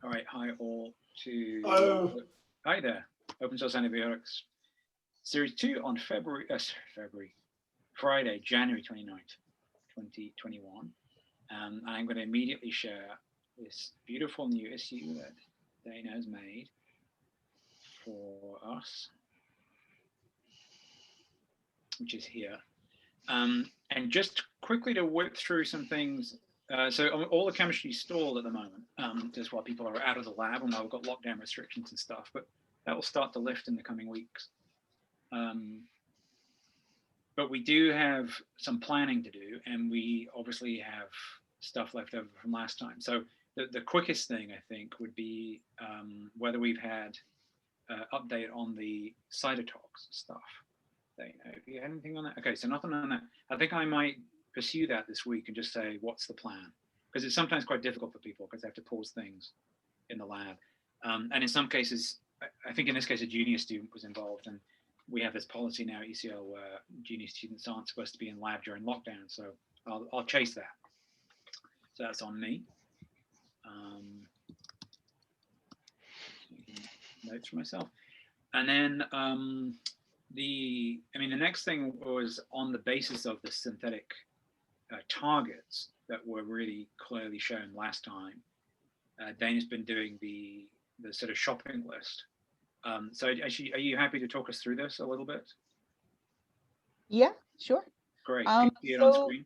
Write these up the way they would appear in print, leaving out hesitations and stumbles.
All right, hi all to Hello. Hi there, Open Source Antibiotics Series 2 on Friday, January 29th, 2021. And I'm going to immediately share this beautiful new issue that Dana has made for us, which is here. And just quickly to whip through some things. So all the chemistry is stalled at the moment, just while people are out of the lab and while we've got lockdown restrictions and stuff, but that will start to lift in the coming weeks. But we do have some planning to do, and we obviously have stuff left over from last time. So the quickest thing, I think, would be whether we've had update on the cytotox stuff. Have you had anything on that? Okay, so nothing on that. I think I might pursue that this week and just say, what's the plan? Because it's sometimes quite difficult for people because they have to pause things in the lab. And in some cases, I think in this case, a junior student was involved, and we have this policy now at UCL where junior students aren't supposed to be in lab during lockdown. So I'll chase that. So that's on me. Notes for myself. And then the next thing was on the basis of the synthetic targets that were really clearly shown last time. Dana's been doing the sort of shopping list. So actually, are you happy to talk us through this a little bit? Yeah, sure. Great. Can you see it on screen?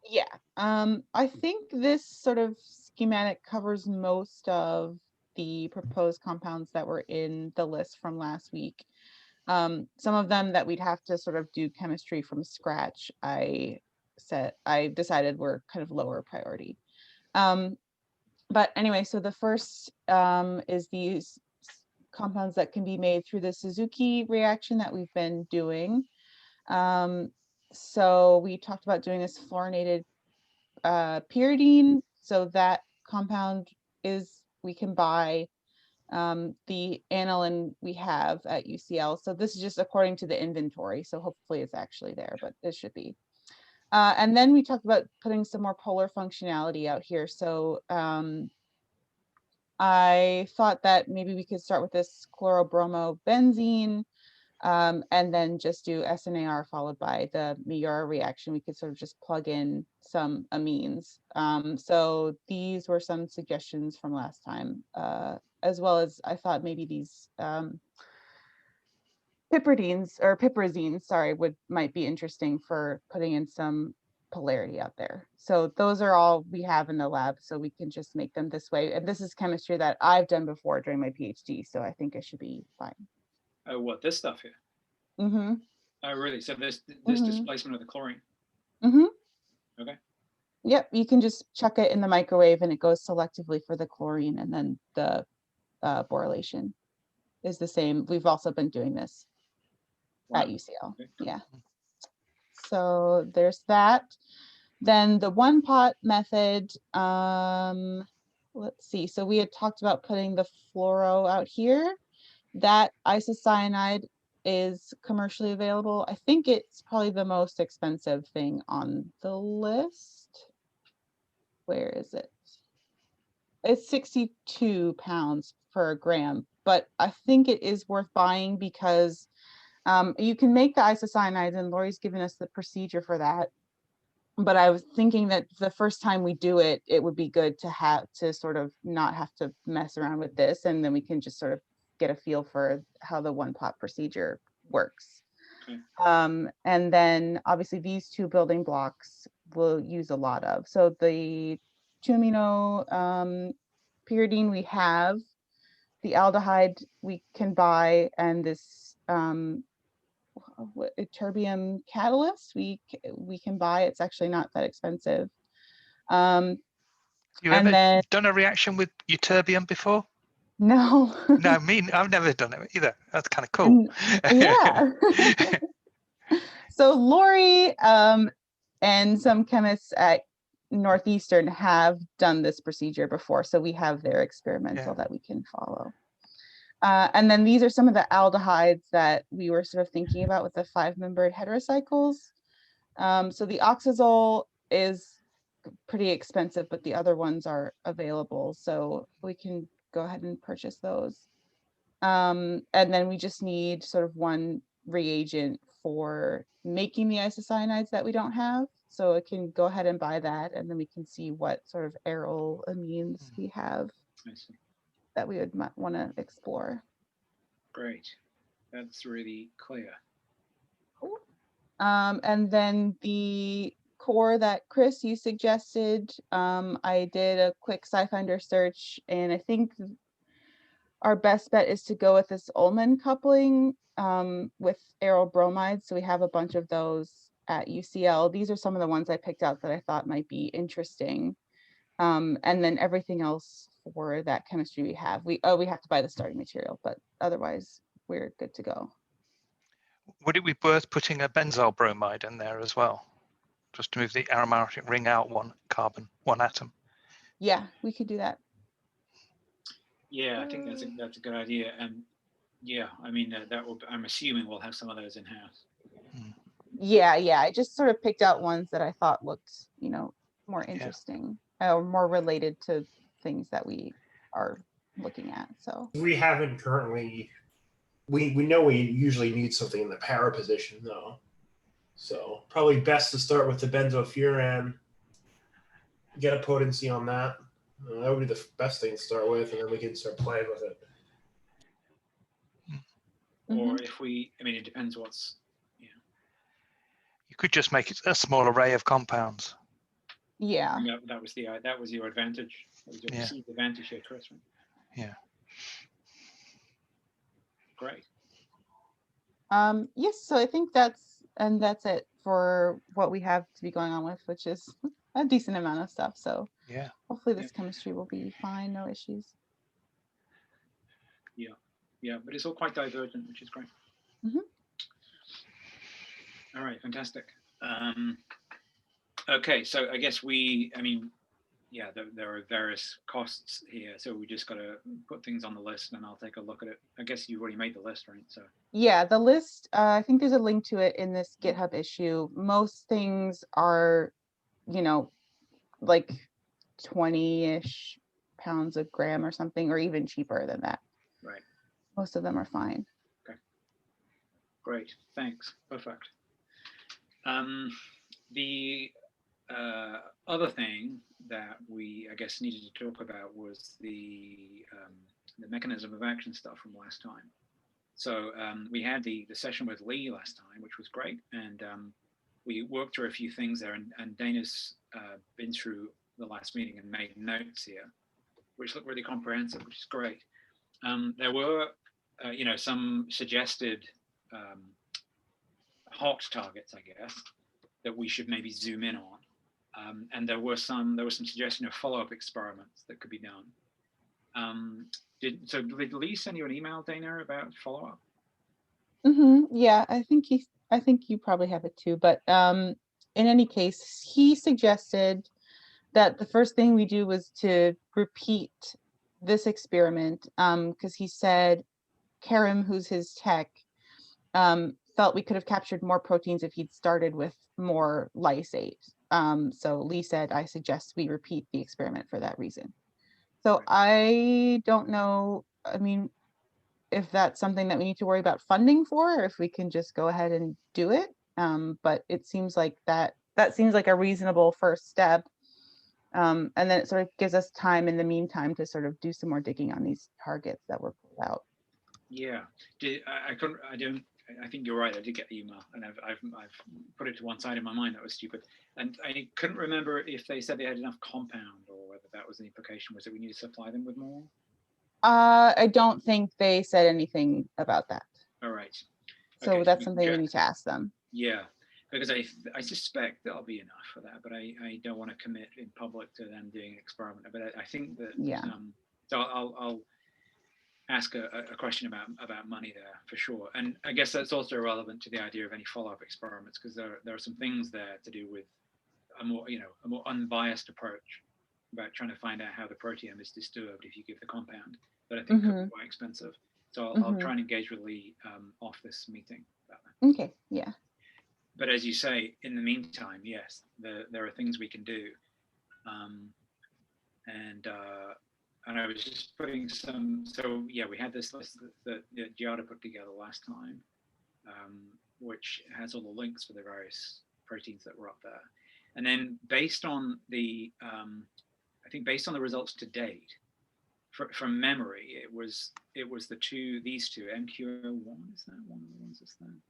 Yeah, I think this sort of schematic covers most of the proposed compounds that were in the list from last week. Some of them that we'd have to sort of do chemistry from scratch, I decided were kind of lower priority. But anyway, so the first is these compounds that can be made through the Suzuki reaction that we've been doing. So we talked about doing this fluorinated pyridine. So that compound we can buy the aniline we have at UCL. So this is just according to the inventory. So hopefully it's actually there, but it should be. And then we talked about putting some more polar functionality out here. So I thought that maybe we could start with this chlorobromobenzene, and then just do SNAR followed by the Miura reaction. We could sort of just plug in some amines. So these were some suggestions from last time, as well as I thought maybe these piperazines, sorry, might be interesting for putting in some polarity out there. So those are all we have in the lab, so we can just make them this way. And this is chemistry that I've done before during my PhD, so I think it should be fine. Oh, what, this stuff here? Mm-hmm. Oh, really? So this displacement of the chlorine? Mm-hmm. Okay. Yep, you can just chuck it in the microwave and it goes selectively for the chlorine, and then the borylation is the same. We've also been doing this at UCL. Okay. Yeah. So there's that. Then the one pot method, let's see. So we had talked about putting the fluoro out here. That isocyanide is commercially available. I think it's probably the most expensive thing on the list. Where is it? It's 62 pounds per gram, but I think it is worth buying because you can make the isocyanides, and Lori's given us the procedure for that. But I was thinking that the first time we do it, it would be good to sort of not have to mess around with this, and then we can just sort of get a feel for how the one pot procedure works. Okay. And then obviously these two building blocks we'll use a lot of. So the 2-amino pyridine we have, the aldehyde we can buy, and this terbium catalyst we can buy. It's actually not that expensive. You ever done a reaction with ytterbium before? No. No, I've never done it either. That's kind of cool. Yeah. So Lori and some chemists at Northeastern have done this procedure before, so we have their experimental that we can follow. And then these are some of the aldehydes that we were sort of thinking about with the 5-membered heterocycles. So the oxazole is pretty expensive, but the other ones are available, so we can go ahead and purchase those. And then we just need sort of one reagent for making the isocyanides that we don't have. So I can go ahead and buy that, and then we can see what sort of aryl amines we have that we would want to explore. Great. That's really clear. Cool. And then the core that Chris, you suggested, I did a quick SciFinder search, and I think our best bet is to go with this Ullmann coupling with aryl bromide. So we have a bunch of those at UCL. These are some of the ones I picked out that I thought might be interesting. And then everything else for that chemistry we have. We have to buy the starting material, but otherwise we're good to go. Would it be worth putting a benzyl bromide in there as well, just to move the aromatic ring out one carbon, one atom? Yeah, we could do that. Yeah, I think that's a good idea. And yeah, I mean that will. I'm assuming we'll have some of those in house. Yeah, I just sort of picked out ones that I thought looked, more interesting or more related to things that we are looking at. So we haven't currently. We know we usually need something in the para position though, so probably best to start with the benzofuran. Get a potency on that. That would be the best thing to start with, and then we can start playing with it. Or if we, I mean, it depends what's. You could just make it a small array of compounds. Yeah. That was your advantage. That was your perceived advantage here, Chris. Right? Yeah. Great. Yes, so I think that's it for what we have to be going on with, which is a decent amount of stuff. So yeah, hopefully this chemistry will be fine, no issues. Yeah, but it's all quite divergent, which is great. All right, fantastic. Okay, so I guess there are various costs here, so we just got to put things on the list, and I'll take a look at it. I guess you've already made the list, right? So yeah, the list. I think there's a link to it in this GitHub issue. Most things are, like 20-ish pounds a gram or something, or even cheaper than that. Right. Most of them are fine. Okay. Great. Thanks. Perfect. The other thing that we, I guess, needed to talk about was the mechanism of action stuff from last time. So we had the session with Lee last time, which was great, and we worked through a few things there, and Dana's been through the last meeting and made notes here, which look really comprehensive, which is great. There were, some suggested hot targets, I guess, that we should maybe zoom in on. And there was some suggestion of follow-up experiments that could be done. Did Lee send you an email, Dana, about follow-up? Yeah, I think you probably have it too. But in any case, he suggested that the first thing we do was to repeat this experiment, because he said Karim, who's his tech, felt we could have captured more proteins if he'd started with more lysate. So Lee said, I suggest we repeat the experiment for that reason. So I don't know, I mean, if that's something that we need to worry about funding for, or if we can just go ahead and do it. But it seems like that seems like a reasonable first step. And then it sort of gives us time in the meantime to sort of do some more digging on these targets that were pulled out. Yeah, I think you're right. I did get the email, and I've put it to one side in my mind. That was stupid, and I couldn't remember if they said they had enough compound, or whether that was the implication. Was that we need to supply them with more? I don't think they said anything about that. All right. So okay, that's something we need to ask them. Yeah, because I suspect there'll be enough for that, but I don't want to commit in public to them doing an experiment. But I think that so I'll ask a question about money there for sure. And I guess that's also relevant to the idea of any follow-up experiments, because there are some things there to do with a more unbiased approach about trying to find out how the proteome is disturbed if you give the compound, that I think could be quite expensive. So I'll try and engage with Lee off this meeting about that. Okay, yeah. But as you say, in the meantime, yes, there are things we can do. And I was just putting some. So yeah, we had this list that Giada put together last time, which has all the links for the various proteins that were up there. And then based on the, I think based on the results to date, from memory, it was these two, MQ01, is that one of the ones that's there?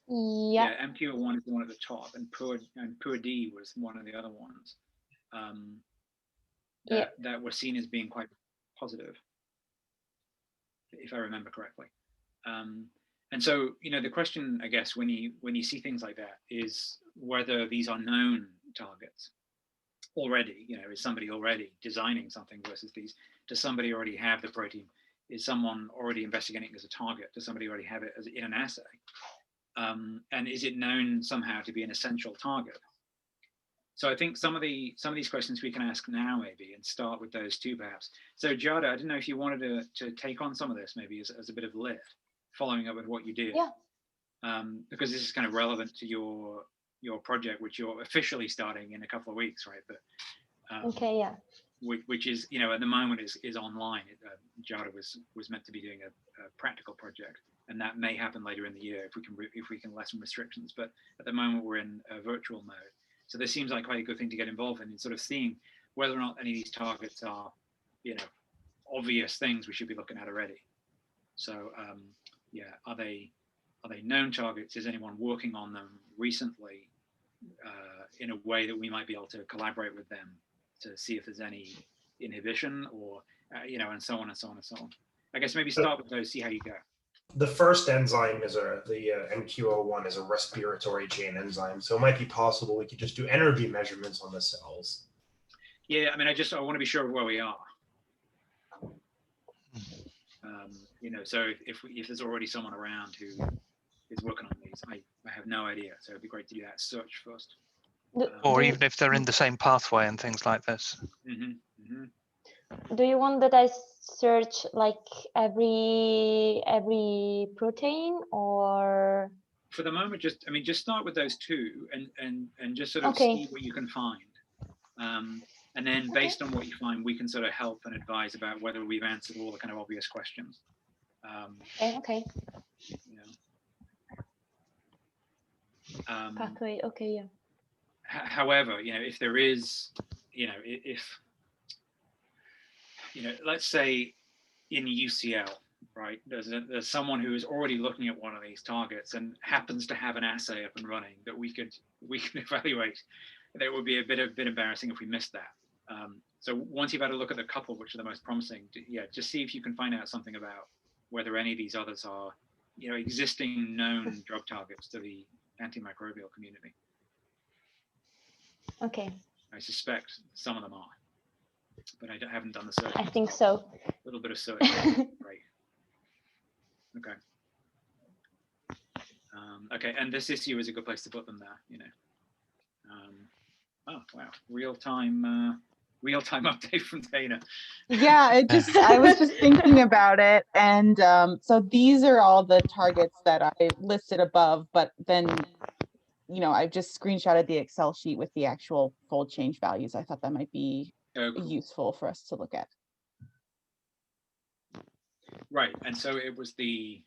Yeah, MQ01 is the one at the top, and PUR-D was one of the other ones that were seen as being quite positive, if I remember correctly. And so, the question, I guess, when you see things like that, is whether these are known targets already. Is somebody already designing something versus these? Does somebody already have the protein? Is someone already investigating it as a target? Does somebody already have it as in an assay? And is it known somehow to be an essential target? So I think some of these questions we can ask now, maybe, and start with those two perhaps. So Giada, I didn't know if you wanted to take on some of this maybe as a bit of lit, following up with what you did. Yeah. Because this is kind of relevant to your project, which you're officially starting in a couple of weeks, right? But okay, yeah. Which is, at the moment is online. Giada was meant to be doing a practical project, and that may happen later in the year if we can lessen restrictions. But at the moment we're in a virtual mode. So this seems like quite a good thing to get involved in sort of seeing whether or not any of these targets are, obvious things we should be looking at already. So yeah, are they known targets? Is anyone working on them recently in a way that we might be able to collaborate with them to see if there's any inhibition or, and so on and so on and so on. I guess maybe start with those, see how you go. The first enzyme is the MQ01 is a respiratory chain enzyme. So it might be possible we could just do energy measurements on the cells. Yeah, I mean, I want to be sure of where we are. So if there's already someone around who is working on these, I have no idea. So it'd be great to do that search first. Or even if they're in the same pathway and things like this. Do you want that I search like every protein, or? For the moment, just start with those two and just sort of see what you can find. And then based on what you find, we can sort of help and advise about whether we've answered all the kind of obvious questions. Okay. Pathway. Okay. Yeah. However, if there is, let's say in UCL, right, there's someone who is already looking at one of these targets and happens to have an assay up and running that we can evaluate. That would be a bit embarrassing if we missed that. So once you've had a look at the couple which are the most promising, just see if you can find out something about whether any of these others are, existing known drug targets to the antimicrobial community. Okay. I suspect some of them are, but I haven't done the search. I think so. A little bit of search. Great. Okay. Okay, and this issue is a good place to put them there. Oh wow, real time update from Dana. Yeah, I was just thinking about it, and so these are all the targets that I listed above, but then I've just screenshotted the Excel sheet with the actual fold change values. I thought that might be useful for us to look at. Right, and so it was Lee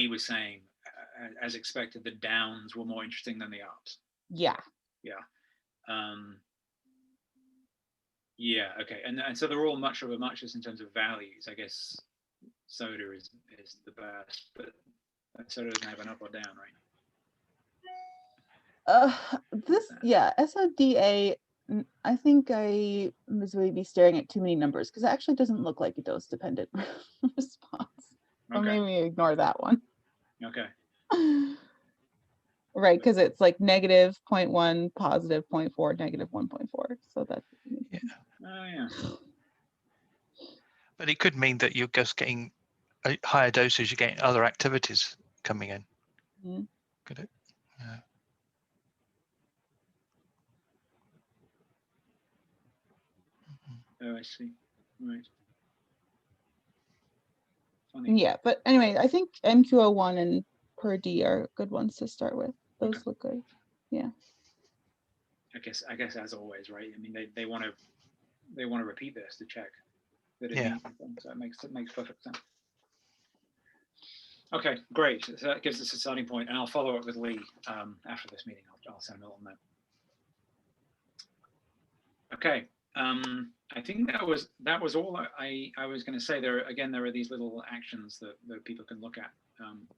was saying, as expected, the downs were more interesting than the ups. Yeah. Yeah, okay, and so they're all much of a muchness in terms of values. I guess soda is the best, but soda doesn't have an up or down, right? SODA, I think I must really be staring at too many numbers because it actually doesn't look like a dose-dependent response. Or maybe ignore that one. Okay. Right, because it's like negative 0.1, positive 0.4, negative 1.4. So that's yeah. But it could mean that you're just getting a higher doses, you're getting other activities coming in. Mm-hmm. Could it? Yeah. Oh, I see. Right. Funny. Yeah, but anyway, I think MQ01 and PUR-D are good ones to start with. Those look good. Yeah. I guess as always, right? I mean, they want to repeat this to check that it Yeah. means something. So it makes perfect sense. Okay, great. So that gives us a starting point, and I'll follow up with Lee after this meeting. I'll send a note on that. Okay, I think that was all I was going to say. There are these little actions that people can look at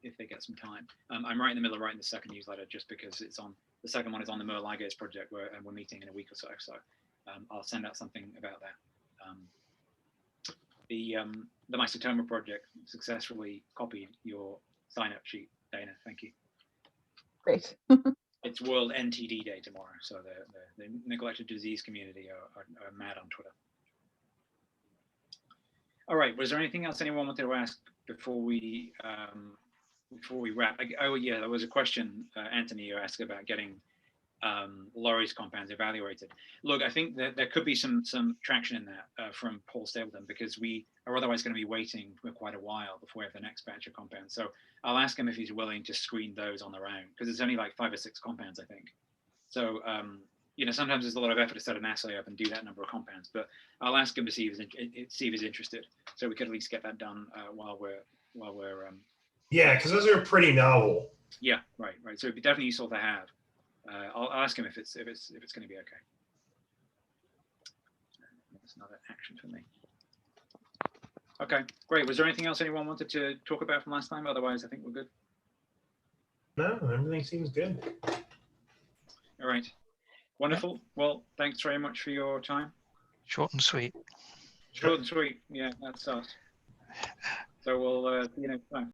if they get some time. I'm right in the middle of writing the second newsletter just because the second one is on the Merle Ligase project and we're meeting in a week or so. So I'll send out something about that. The Mycetoma project successfully copied your sign-up sheet, Dana. Thank you. Great. It's World NTD Day tomorrow, so the neglected disease community are mad on Twitter. All right, was there anything else anyone wanted to ask before we wrap? Oh yeah, there was a question, Anthony, you asked about getting Laurie's compounds evaluated. Look, I think that there could be some traction in that from Paul Stapleton, because we are otherwise going to be waiting for quite a while before we have the next batch of compounds. So I'll ask him if he's willing to screen those on their own, because it's only like 5 or 6 compounds, I think. So sometimes there's a lot of effort to set an assay up and do that number of compounds, but I'll ask him to see if he's interested, so we could at least get that done while we're Yeah, because those are pretty novel. yeah, right. So it'd be definitely useful to have. I'll ask him if it's going to be okay. That's another action for me. Okay, great. Was there anything else anyone wanted to talk about from last time? Otherwise, I think we're good. No, everything seems good. All right, wonderful. Well, thanks very much for your time. Short and sweet. Short and sweet. Yeah, that's us. So we'll see you next time.